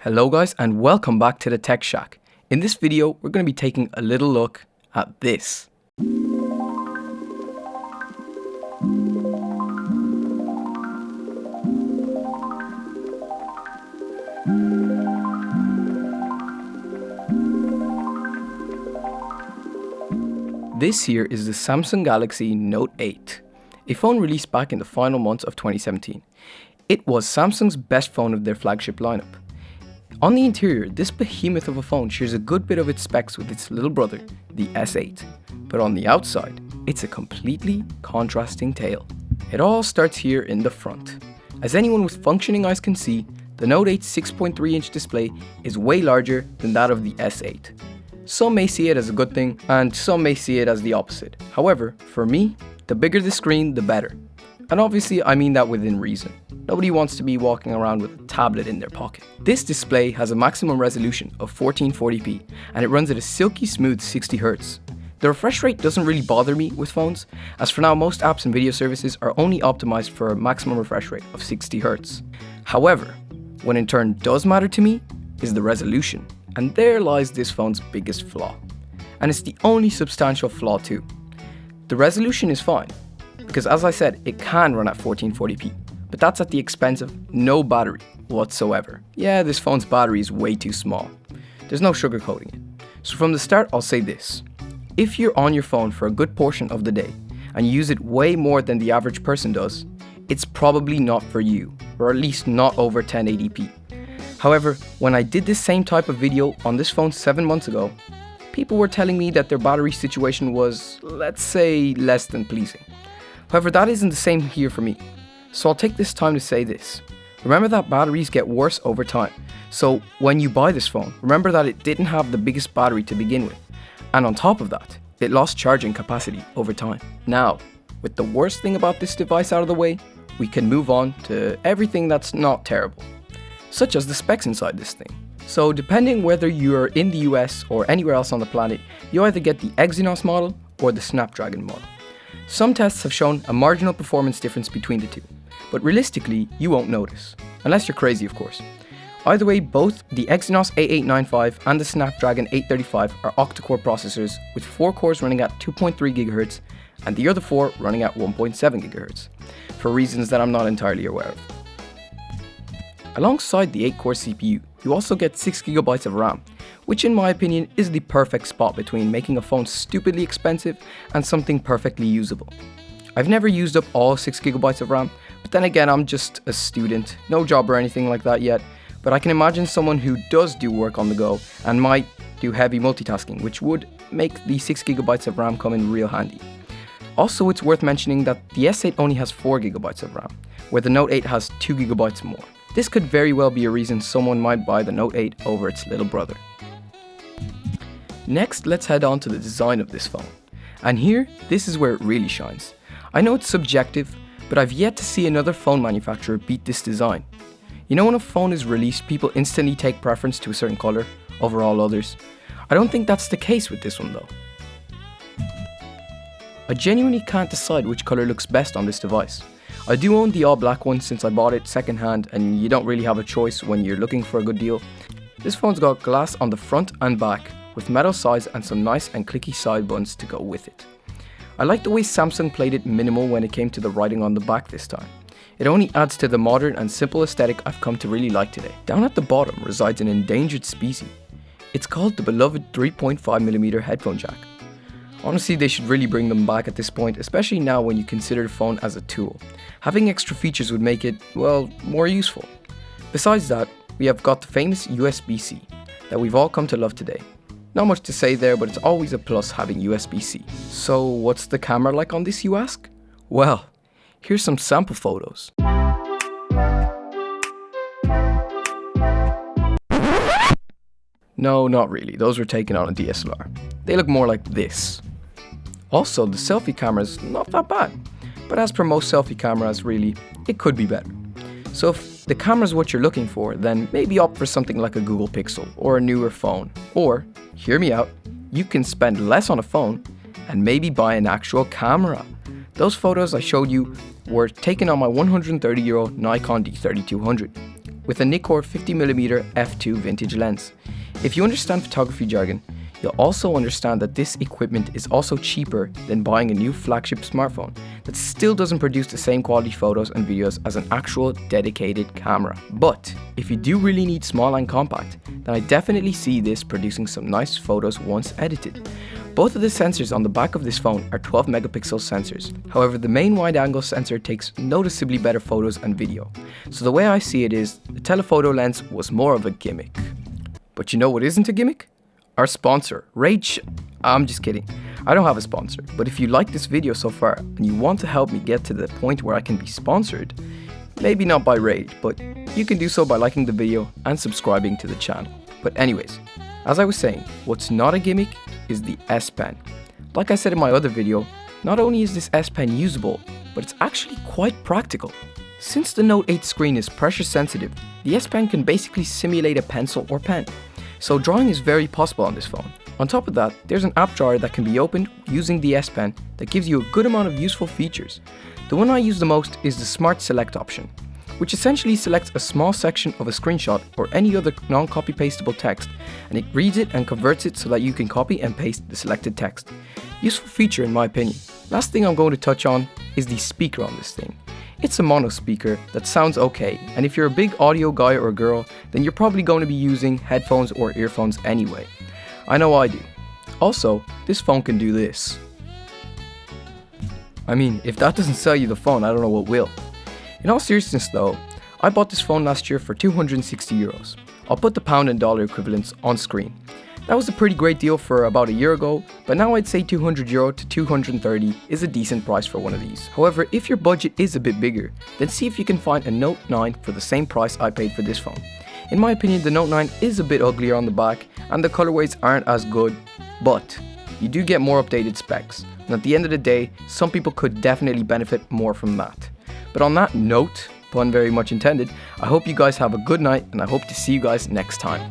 Hello guys and welcome back to the Tech Shack. In this video we're going to be taking a little look at this. This here is the Samsung Galaxy Note 8, a phone released back in the final months of 2017. It was Samsung's best phone of their flagship lineup. On the interior, this behemoth of a phone shares a good bit of its specs with its little brother, the S8. But on the outside, it's a completely contrasting tale. It all starts here in the front. As anyone with functioning eyes can see, the Note 8's 6.3-inch display is way larger than that of the S8. Some may see it as a good thing, and some may see it as the opposite. However, for me, the bigger the screen, the better. And obviously, I mean that within reason. Nobody wants to be walking around with a tablet in their pocket. This display has a maximum resolution of 1440p, and it runs at a silky smooth 60Hz. The refresh rate doesn't really bother me with phones, as for now most apps and video services are only optimized for a maximum refresh rate of 60Hz. However, what in turn does matter to me is the resolution, and there lies this phone's biggest flaw. And it's the only substantial flaw too. The resolution is fine, because as I said, it can run at 1440p, but that's at the expense of no battery whatsoever. Yeah, this phone's battery is way too small. There's no sugarcoating it. So from the start, I'll say this. If you're on your phone for a good portion of the day, and you use it way more than the average person does, it's probably not for you, or at least not over 1080p. However, when I did this same type of video on this phone 7 months ago, people were telling me that their battery situation was, let's say, less than pleasing. However, that isn't the same here for me. So I'll take this time to say this. Remember that batteries get worse over time. So when you buy this phone, remember that it didn't have the biggest battery to begin with. And on top of that, it lost charging capacity over time. Now, with the worst thing about this device out of the way, we can move on to everything that's not terrible, such as the specs inside this thing. So depending whether you're in the US or anywhere else on the planet, you either get the Exynos model or the Snapdragon model. Some tests have shown a marginal performance difference between the two, but realistically, you won't notice, unless you're crazy of course. Either way, both the Exynos A895 and the Snapdragon 835 are octa-core processors with 4 cores running at 2.3 GHz and the other 4 running at 1.7 GHz, for reasons that I'm not entirely aware of. Alongside the 8-core CPU, you also get 6GB of RAM, which in my opinion is the perfect spot between making a phone stupidly expensive and something perfectly usable. I've never used up all 6GB of RAM, but then again I'm just a student, no job or anything like that yet, but I can imagine someone who does do work on the go and might do heavy multitasking, which would make the 6GB of RAM come in real handy. Also, it's worth mentioning that the S8 only has 4GB of RAM, where the Note 8 has 2GB more. This could very well be a reason someone might buy the Note 8 over its little brother. Next, let's head on to the design of this phone. And here, this is where it really shines. I know it's subjective, but I've yet to see another phone manufacturer beat this design. You know when a phone is released, people instantly take preference to a certain color over all others? I don't think that's the case with this one though. I genuinely can't decide which color looks best on this device. I do own the all black one since I bought it secondhand, and you don't really have a choice when you're looking for a good deal. This phone's got glass on the front and back, with metal sides and some nice and clicky side buttons to go with it. I like the way Samsung played it minimal when it came to the writing on the back this time. It only adds to the modern and simple aesthetic I've come to really like today. Down at the bottom resides an endangered species. It's called the beloved 3.5mm headphone jack. Honestly, they should really bring them back at this point, especially now when you consider the phone as a tool. Having extra features would make it, well, more useful. Besides that, we have got the famous USB-C that we've all come to love today. Not much to say there, but it's always a plus having USB-C. So what's the camera like on this, you ask? Well, here's some sample photos. No, not really. Those were taken on a DSLR. They look more like this. Also, the selfie camera's not that bad, but as per most selfie cameras, really, it could be better. So if the camera's what you're looking for, then maybe opt for something like a Google Pixel or a newer phone. Or, hear me out, you can spend less on a phone and maybe buy an actual camera. Those photos I showed you were taken on my 130 euro Nikon D3200. with a Nikkor 50mm f2 vintage lens. If you understand photography jargon, you'll also understand that this equipment is also cheaper than buying a new flagship smartphone that still doesn't produce the same quality photos and videos as an actual dedicated camera. But if you do really need small and compact, then I definitely see this producing some nice photos once edited. Both of the sensors on the back of this phone are 12 megapixel sensors. However, the main wide angle sensor takes noticeably better photos and video. So the way I see it is, the telephoto lens was more of a gimmick. But you know what isn't a gimmick? Our sponsor, Raid. I'm just kidding. I don't have a sponsor, but if you like this video so far and you want to help me get to the point where I can be sponsored, maybe not by Raid, but you can do so by liking the video and subscribing to the channel. But anyways, as I was saying, what's not a gimmick is the S Pen. Like I said in my other video, not only is this S Pen usable, but it's actually quite practical. Since the Note 8 screen is pressure sensitive, the S Pen can basically simulate a pencil or pen. So drawing is very possible on this phone. On top of that, there's an app drawer that can be opened using the S Pen that gives you a good amount of useful features. The one I use the most is the Smart Select option, which essentially selects a small section of a screenshot or any other non-copy pastable text, and it reads it and converts it so that you can copy and paste the selected text. Useful feature in my opinion. Last thing I'm going to touch on is the speaker on this thing. It's a mono speaker that sounds okay, and if you're a big audio guy or girl, then you're probably going to be using headphones or earphones anyway. I know I do. Also, this phone can do this. I mean, if that doesn't sell you the phone, I don't know what will. In all seriousness though, I bought this phone last year for €260. I'll put the pound and dollar equivalents on screen. That was a pretty great deal for about a year ago, but now I'd say €200 to €230 is a decent price for one of these. However, if your budget is a bit bigger, then see if you can find a Note 9 for the same price I paid for this phone. In my opinion, the Note 9 is a bit uglier on the back and the colorways aren't as good, but you do get more updated specs. And at the end of the day, some people could definitely benefit more from that. But on that note, pun very much intended, I hope you guys have a good night and I hope to see you guys next time.